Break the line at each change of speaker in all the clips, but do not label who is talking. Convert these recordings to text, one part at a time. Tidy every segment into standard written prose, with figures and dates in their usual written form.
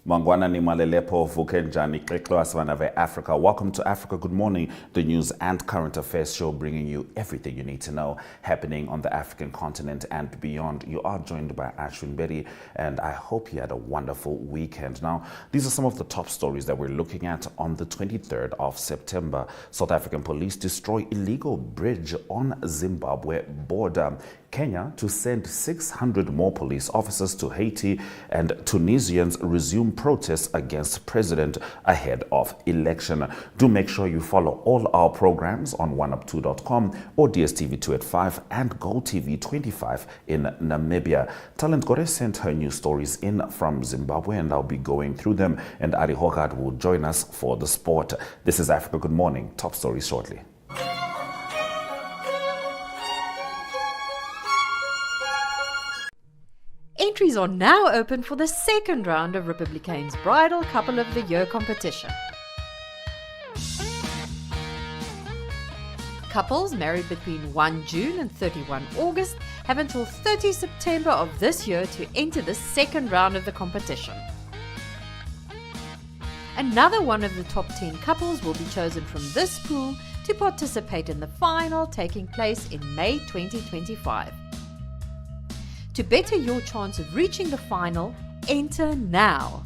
Mangwana ni malelepo vukenjani kliklo asvanave Africa. Welcome to Africa Good Morning, the news and current affairs show bringing you everything you need to know happening on the African continent and beyond. You are joined by Ashwin Betty, and I hope you had a wonderful weekend. Now, these are some of the top stories that we're looking at on the 23rd of September. South African police destroy illegal bridge on Zimbabwe border. Kenya to send 600 more police officers to Haiti, and Tunisians resume protests against president ahead of election. Do make sure you follow all our programs on oneup2.com or DSTV 285 and GoTV 25 in Namibia. Talent Gore sent her news stories in from Zimbabwe, and I'll be going through them, and Ari Hogard will join us for the sport. This is Africa Good Morning. Top stories shortly.
Entries are now open for the second round of Republicane's Bridal Couple of the Year competition. Couples married between 1 June and 31 August have until 30 September of this year to enter the second round of the competition. Another one of the top 10 couples will be chosen from this pool to participate in the final, taking place in May 2025. To better your chance of reaching the final, enter now.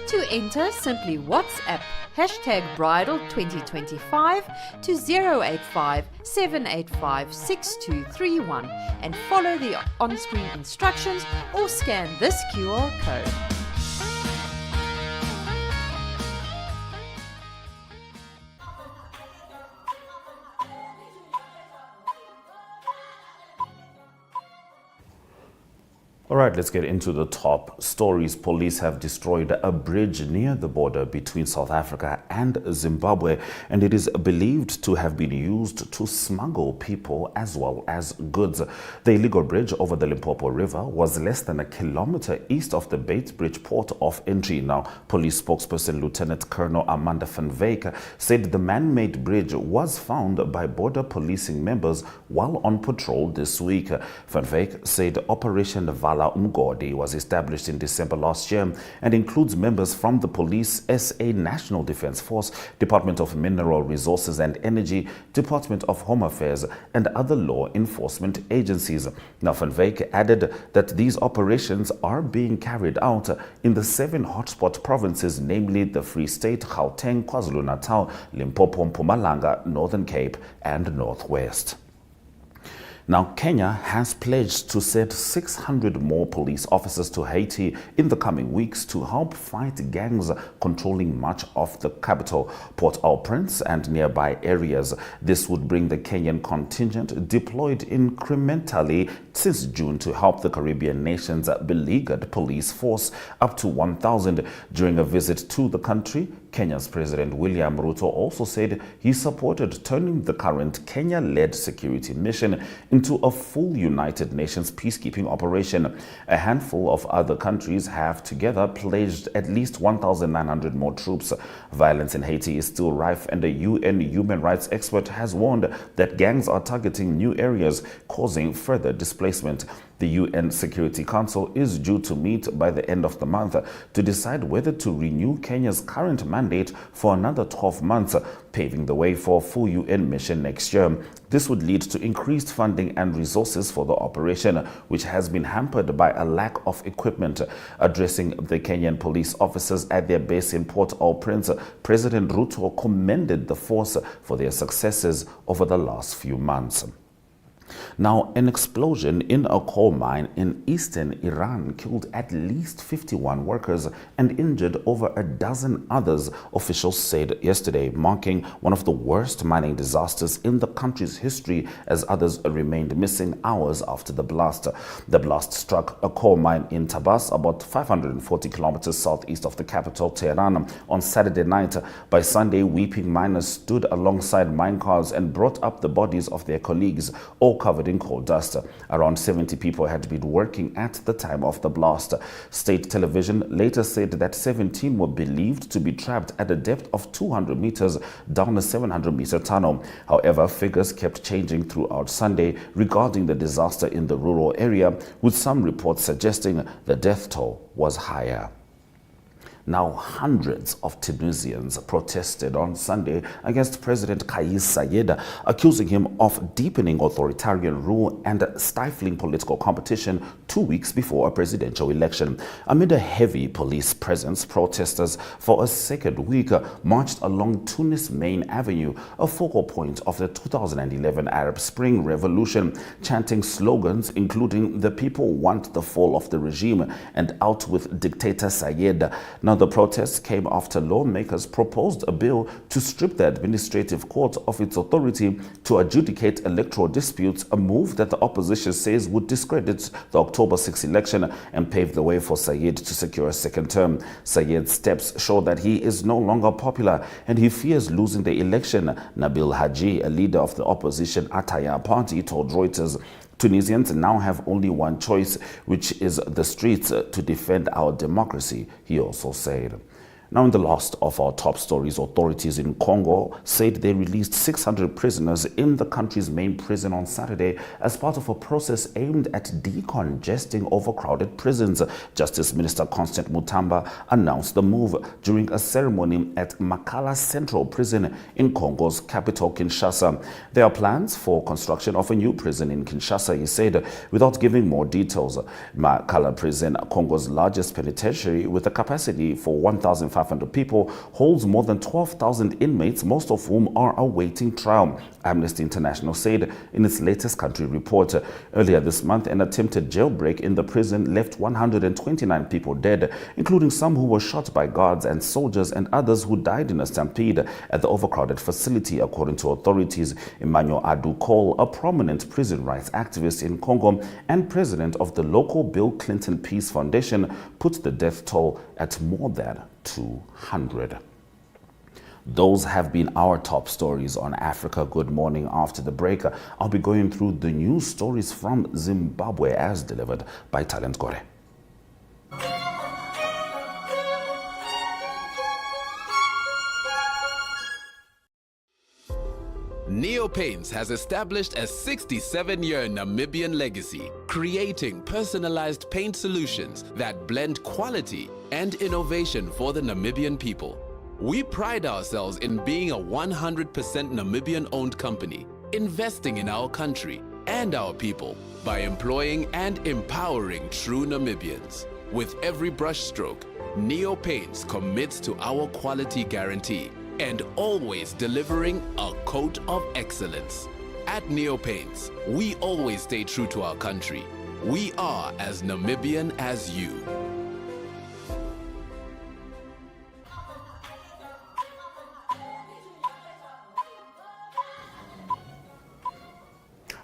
To enter, simply WhatsApp #bridal2025 to 085 785 6231 and follow the on-screen instructions or scan this QR code.
All right, let's get into the top stories. Police have destroyed a bridge near the border between South Africa and Zimbabwe, and it is believed to have been used to smuggle people as well as goods. The illegal bridge over the Limpopo River was less than a kilometer east of the Baitbridge port of entry. Now, police spokesperson Lieutenant Colonel Amanda van Wyk said the man-made bridge was found by border policing members while on patrol this week. Van Wyk said Operation Vala Gore was established in December last year and includes members from the Police, SA National Defence Force, Department of Mineral Resources and Energy, Department of Home Affairs, and other law enforcement agencies. Now, Van Wyk added that these operations are being carried out in the 7 hotspot provinces, namely the Free State, Gauteng, KwaZulu-Natal, Limpopo, Mpumalanga, Northern Cape, and Northwest. Now, Kenya has pledged to send 600 more police officers to Haiti in the coming weeks to help fight gangs controlling much of the capital, Port-au-Prince, and nearby areas. This would bring the Kenyan contingent deployed incrementally since June to help the Caribbean nation's beleaguered police force up to 1,000. During a visit to the country, Kenya's President William Ruto also said he supported turning the current Kenya-led security mission into a full United Nations peacekeeping operation. A handful of other countries have together pledged at least 1,900 more troops. Violence in Haiti is still rife, and a UN human rights expert has warned that gangs are targeting new areas, causing further displacement. The UN Security Council is due to meet by the end of the month to decide whether to renew Kenya's current mandate for another 12 months, paving the way for a full UN mission next year. This would lead to increased funding and resources for the operation, which has been hampered by a lack of equipment. Addressing the Kenyan police officers at their base in Port-au-Prince, President Ruto commended the force for their successes over the last few months. Now, an explosion in a coal mine in eastern Iran killed at least 51 workers and injured over a dozen others, officials said yesterday, marking one of the worst mining disasters in the country's history as others remained missing hours after the blast. The blast struck a coal mine in Tabas, about 540 kilometers southeast of the capital, Tehran, on Saturday night. By Sunday, weeping miners stood alongside mine cars and brought up the bodies of their colleagues. All covered in coal dust. Around 70 people had been working at the time of the blast. State television later said that 17 were believed to be trapped at a depth of 200 meters down a 700-meter tunnel. However, figures kept changing throughout Sunday regarding the disaster in the rural area, with some reports suggesting the death toll was higher. Now, hundreds of Tunisians protested on Sunday against President Kais Saied, accusing him of deepening authoritarian rule and stifling political competition 2 weeks before a presidential election. Amid a heavy police presence, protesters for a second week marched along Tunis Main Avenue, a focal point of the 2011 Arab Spring Revolution, chanting slogans including "The people want the fall of the regime" and "Out with dictator Saied." Now, the protests came after lawmakers proposed a bill to strip the administrative court of its authority to adjudicate electoral disputes, a move that the opposition says would discredit the October 6 election and pave the way for Saied to secure a second term. Saied's steps show that he is no longer popular and he fears losing the election. Nabil Haji, a leader of the opposition Ataya party, told Reuters, "Tunisians now have only one choice, which is the streets, to defend our democracy," he also said. Now, in the last of our top stories, authorities in Congo said they released 600 prisoners in the country's main prison on Saturday as part of a process aimed at decongesting overcrowded prisons. Justice Minister Constant Mutamba announced the move during a ceremony at Makala Central Prison in Congo's capital, Kinshasa. There are plans for construction of a new prison in Kinshasa, he said, without giving more details. Makala Prison, Congo's largest penitentiary with a capacity for 1,500 people, holds more than 12,000 inmates, most of whom are awaiting trial, Amnesty International said in its latest country report. Earlier this month, an attempted jailbreak in the prison left 129 people dead, including some who were shot by guards and soldiers and others who died in a stampede at the overcrowded facility, according to authorities. Emmanuel Adu Cole, a prominent prison rights activist in Congo and president of the local Bill Clinton Peace Foundation, put the death toll at more than 200. Those have been our top stories on Africa Good Morning. After the break, I'll be going through the news stories from Zimbabwe as delivered by Talent Gore.
Neo Paints has established a 67-year Namibian legacy, creating personalized paint solutions that blend quality and innovation for the Namibian people. We pride ourselves in being a 100% Namibian-owned company, investing in our country and our people by employing and empowering true Namibians. With every brushstroke, Neo Paints commits to our quality guarantee and always delivering a coat of excellence. At Neo Paints, we always stay true to our country. We are as Namibian as you.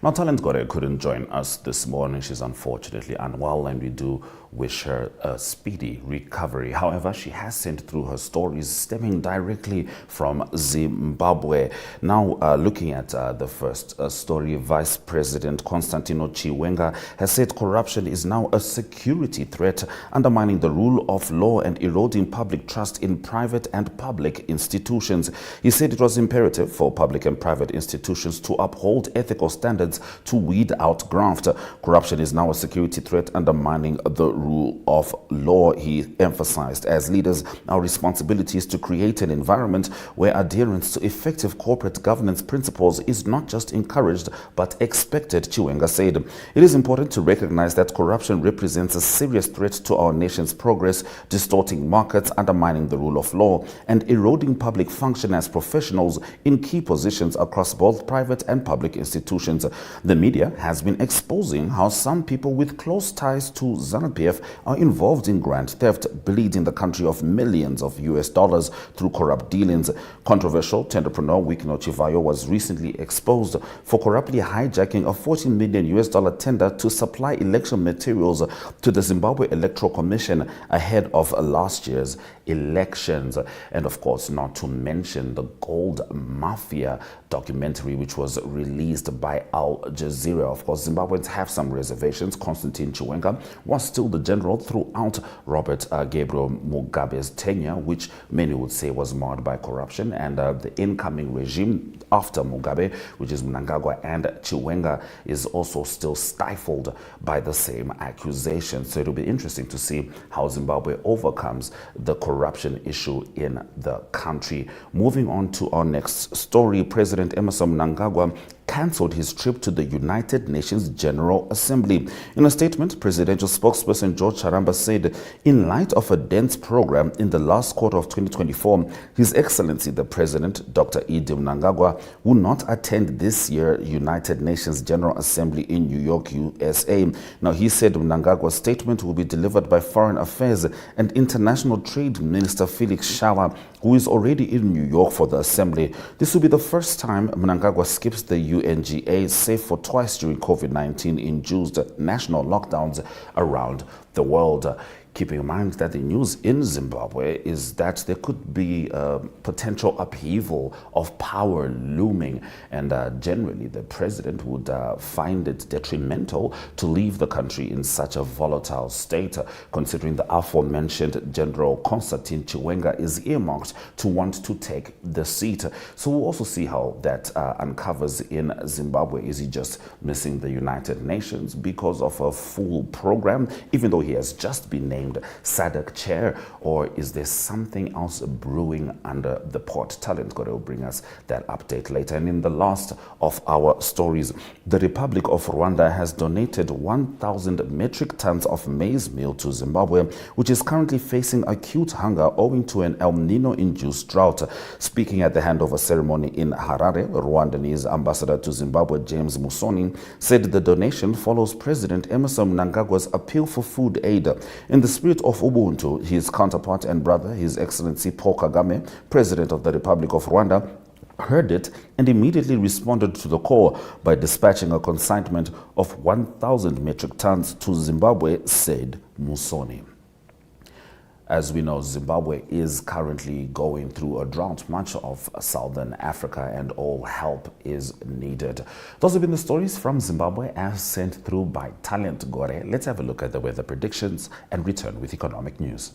Now, Talent Gore couldn't join us this morning. She's unfortunately unwell, and we do wish her a speedy recovery. However, she has sent through her stories stemming directly from Zimbabwe. Now, looking at the first story, Vice President Constantino Chiwenga has said corruption is now a security threat, undermining the rule of law and eroding public trust in private and public institutions. He said it was imperative for public and private institutions to uphold ethical standards to weed out graft. Corruption is now a security threat, undermining the rule of law, he emphasized. As leaders, our responsibility is to create an environment where adherence to effective corporate governance principles is not just encouraged but expected, Chiwenga said. It is important to recognize that corruption represents a serious threat to our nation's progress, distorting markets, undermining the rule of law, and eroding public function as professionals in key positions across both private and public institutions. The media has been exposing how some people with close ties to ZANU-PF are involved in grand theft, bleeding the country of millions of US dollars through corrupt dealings. Controversial entrepreneur Wikino Chivayo was recently exposed for corruptly hijacking a $14 million US tender to supply election materials to the Zimbabwe Electoral Commission ahead of last year's elections. And of course, not to mention the Gold Mafia documentary, which was released by Al Al Jazeera. Of course, Zimbabweans have some reservations. Constantine Chiwenga was still the general throughout Robert Gabriel Mugabe's tenure, which many would say was marred by corruption, and the incoming regime after Mugabe, which is Mnangagwa and Chiwenga, is also still stifled by the same accusations. So it'll be interesting to see how Zimbabwe overcomes the corruption issue in the country. Moving on to our next story, President Emmerson Mnangagwa cancelled his trip to the United Nations General Assembly. In a statement, presidential spokesperson George Charamba said, in light of a dense program in the last quarter of 2024, His Excellency the President, Dr. Idi Mnangagwa, will not attend this year's United Nations General Assembly in New York, USA. Now, he said Mnangagwa's statement will be delivered by Foreign Affairs and International Trade Minister Felix Shawa, who is already in New York for the assembly. This will be the first time Mnangagwa skips the UNGA, save for twice during COVID-19 induced national lockdowns around the world. Keeping in mind that the news in Zimbabwe is that there could be a potential upheaval of power looming, and generally the president would find it detrimental to leave the country in such a volatile state, considering the aforementioned General Constantine Chiwenga is earmarked to want to take the seat. So we'll also see how that uncovers in Zimbabwe. Is he just missing the United Nations because of a full program, even though he has just been named SADC chair, or is there something else brewing under the pot? Talent Gore will bring us that update later. And in the last of our stories, the Republic of Rwanda has donated 1,000 metric tons of maize meal to Zimbabwe, which is currently facing acute hunger owing to an El Nino-induced drought. Speaking at the handover ceremony in Harare, Rwandanese ambassador to Zimbabwe, James Musoni, said the donation follows President Emmerson Mnangagwa's appeal for food aid. In the spirit of Ubuntu, his counterpart and brother, His Excellency Paul Kagame, President of the Republic of Rwanda, heard it and immediately responded to the call by dispatching a consignment of 1,000 metric tons to Zimbabwe, said Musoni. As we know, Zimbabwe is currently going through a drought, much of southern Africa, and all help is needed. Those have been the stories from Zimbabwe as sent through by Talent Gore. Let's have a look at the weather predictions and return with economic news.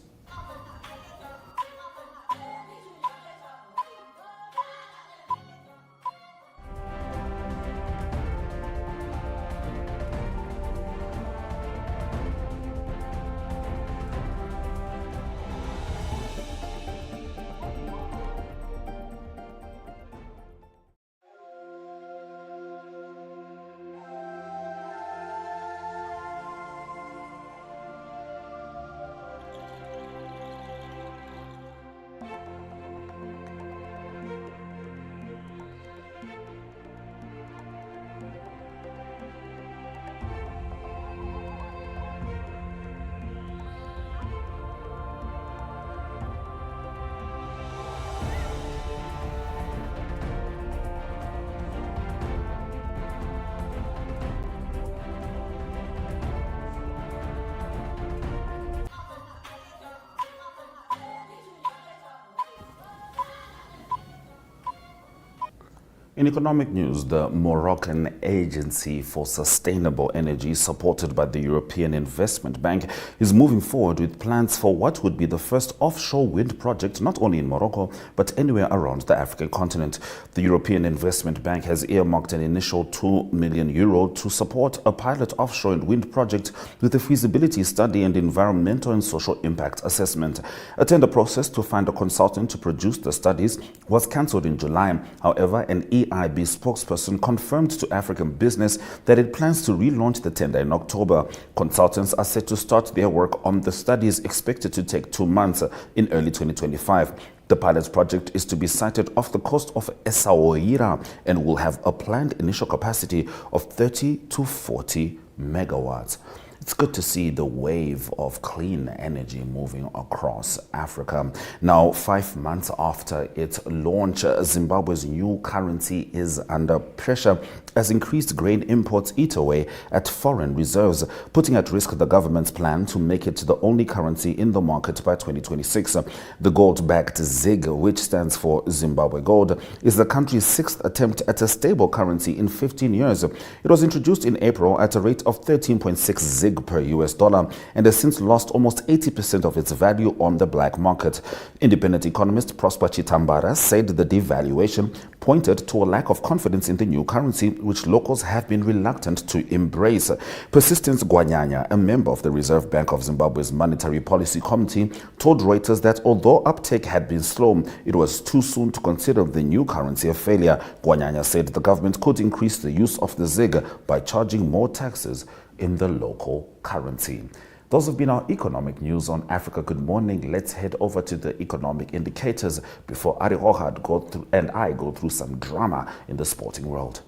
In economic news, the Moroccan Agency for Sustainable Energy, supported by the European Investment Bank, is moving forward with plans for what would be the first offshore wind project not only in Morocco, but anywhere around the African continent. The European Investment Bank has earmarked an initial €2 million to support a pilot offshore wind project with a feasibility study and environmental and social impact assessment. A tender process to find a consultant to produce the studies was cancelled in July. However, an EIB spokesperson confirmed to African Business that it plans to relaunch the tender in October. Consultants are set to start their work on the studies, expected to take 2 months in early 2025. The pilot project is to be sited off the coast of Essaouira and will have a planned initial capacity of 30 to 40 megawatts. It's good to see the wave of clean energy moving across Africa. Now, 5 months after its launch, Zimbabwe's new currency is under pressure as increased grain imports eat away at foreign reserves, putting at risk the government's plan to make it the only currency in the market by 2026. The gold-backed ZiG, which stands for Zimbabwe Gold, is the country's sixth attempt at a stable currency in 15 years. It was introduced in April at a rate of 13.6 ZiG per US dollar and has since lost almost 80% of its value on the black market. Independent economist Prosper Chitambara said the devaluation pointed to a lack of confidence in the new currency, which locals have been reluctant to embrace. Persistence Gwanyanya, a member of the Reserve Bank of Zimbabwe's Monetary Policy Committee, told Reuters that although uptake had been slow, it was too soon to consider the new currency a failure. Gwanyanya said the government could increase the use of the ZiG by charging more taxes in the local currency. Those have been our economic news on Africa Good Morning. Let's head over to the economic indicators before Ari Rohad and I go through some drama in the sporting world.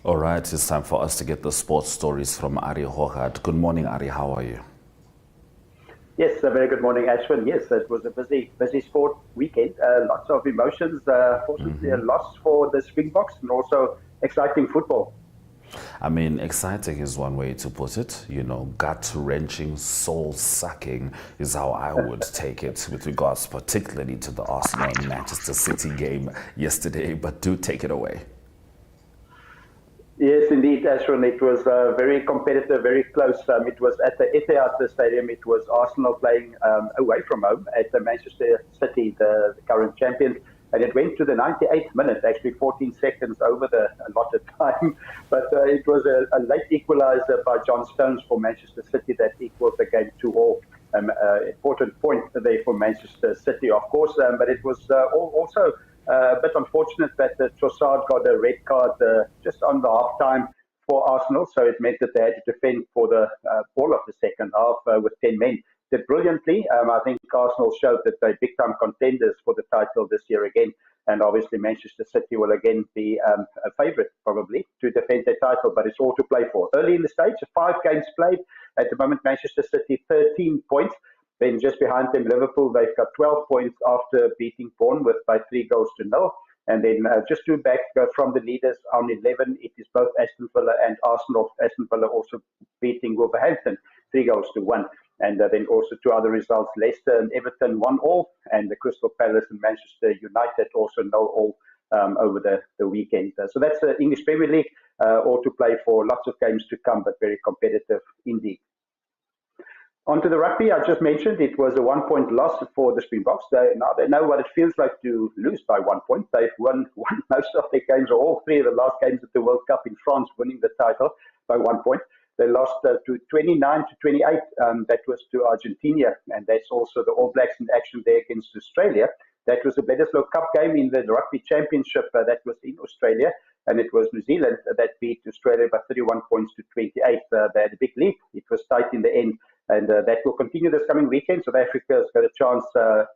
All right, it's time for us to get the sports stories from Ari Rohad. Good morning, Ari. How are you?
Yes, a very good morning, Ashwin. Yes, it was a busy sport weekend. Lots of emotions. Fortunately, a loss for the Springboks and also exciting football.
I mean, exciting is one way to put it. You know, gut-wrenching, soul-sucking is how I would take it with regards particularly to the Arsenal and Manchester City game yesterday. But do take it away.
Yes, indeed, Ashwin. It was very competitive, very close. It was at the Etihad Stadium. It was Arsenal playing away from home at the Manchester City, the current champions. And it went to the 98th minute, actually 14 seconds over the allotted time. But it was a late equaliser by John Stones for Manchester City that equaled the game 2-2. Important point there for Manchester City, of course. But it was also a bit unfortunate that Trossard got a red card just on the half time for Arsenal, so it meant that they had to defend for the all of the second half with 10 men. Did brilliantly. I think Arsenal showed that they're big-time contenders for the title this year again, and obviously Manchester City will again be a favourite probably to defend their title, but it's all to play for. Early in the stage, 5 games played. At the moment, Manchester City 13 points. Then just behind them, Liverpool, they've got 12 points after beating Bournemouth by 3-0. And then just 2 back from the leaders on 11, it is both Aston Villa and Arsenal. Aston Villa also beating Wolverhampton 3-1. And then also 2 other results, Leicester and Everton 1-1, and the Crystal Palace and Manchester United also 0-0 over the weekend. So that's the English Premier League, all to play for, lots of games to come, but very competitive indeed. On to the rugby, I just mentioned it was a 1-point loss for the Springboks. Now they know what it feels like to lose by 1 point. They've won most of their games, or all 3 of the last games at the World Cup in France, winning the title by 1 point. They lost to 29-28. That was to Argentina, and that's also the All Blacks in action there against Australia. That was the Bledisloe Cup game in the Rugby Championship. That was in Australia, and it was New Zealand that beat Australia by 31 points to 28. They had a big lead. It was tight in the end, and that will continue this coming weekend. South Africa has got a chance.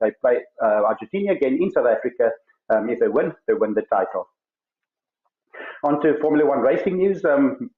They play Argentina again in South Africa. If they win the title. On to Formula One racing news.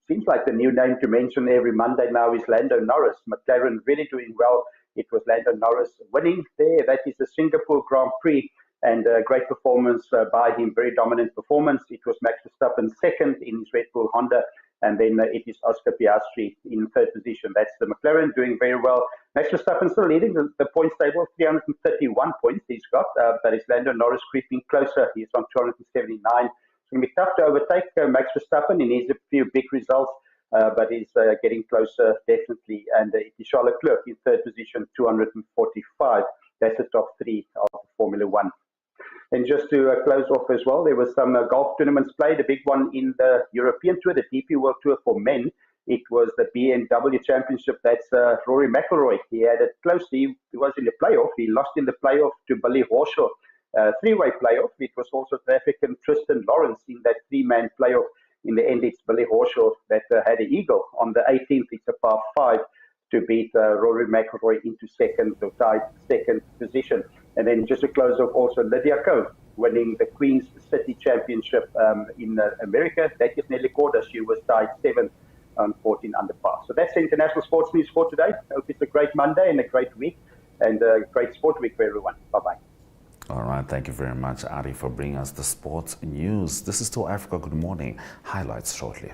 Seems like the new name to mention every Monday now is Lando Norris. McLaren really doing well. It was Lando Norris winning there. That is the Singapore Grand Prix, and a great performance by him, very dominant performance. It was Max Verstappen second in his Red Bull Honda, and then it is Oscar Piastri in third position. That's the McLaren doing very well. Max Verstappen still leading the points table, 331 points he's got. That is Lando Norris creeping closer. He's on 279. It's going to be tough to overtake Max Verstappen. He needs a few big results, but he's getting closer, definitely. And it is Charles Leclerc in third position, 245. That's the top three of Formula One. And just to close off as well, there were some golf tournaments played. A big one in the European Tour, the DP World Tour for men. It was the BMW Championship. That's Rory McIlroy. He had it close. He was in the playoff. He lost in the playoff to Billy Horschel. Three-way playoff. It was also South African Tristan Lawrence in that three-man playoff. In the end, it's Billy Horschel that had an eagle. On the 18th, it's a par 5 to beat Rory McIlroy into second, so tied second position. And then just to close off, also Lydia Ko winning the Queen's City Championship in America. That is Nelly Korda. She was tied 7th on 14 under par. So that's the international sports news for today. I hope it's a great Monday and a great week, and a great sport week for everyone. Bye-bye.
All right, thank you very much, Ari, for bringing us the sports news. This is Still Africa Good Morning. Highlights shortly.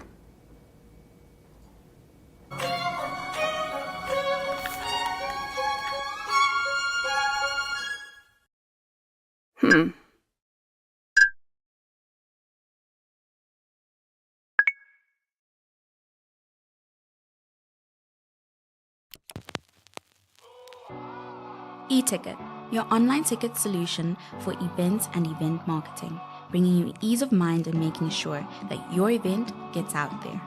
E-Ticket, your online ticket solution for events and event marketing, bringing you ease of mind and making sure that your event gets out there.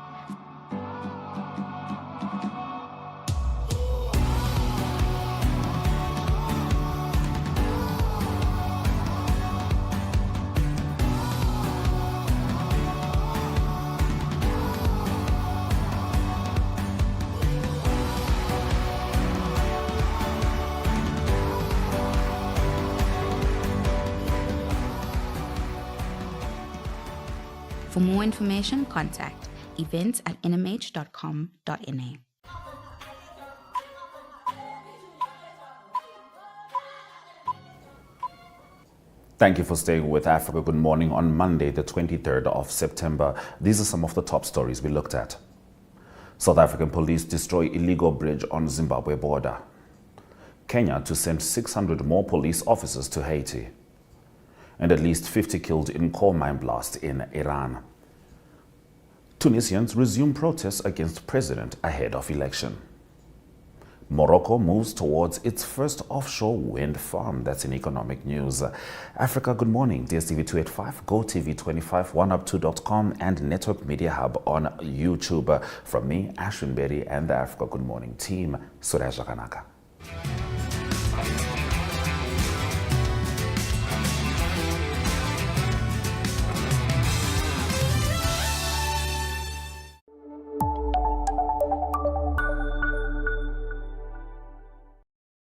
For more information, contact events@nmh.com.na.
Thank you for staying with Africa Good Morning on Monday, the 23rd of September. These are some of the top stories we looked at. South African police destroy illegal bridge on Zimbabwe border. Kenya to send 600 more police officers to Haiti. And at least 50 killed in coal mine blast in Iran. Tunisians resume protests against president ahead of election. Morocco moves towards its first offshore wind farm. That's in economic news. Africa Good Morning, DSTV 285, GoTV 25, OneUp2.com, and Network Media Hub on YouTube. From me, Ashwin Berry, and the Africa Good Morning team, Suraj Kanaka.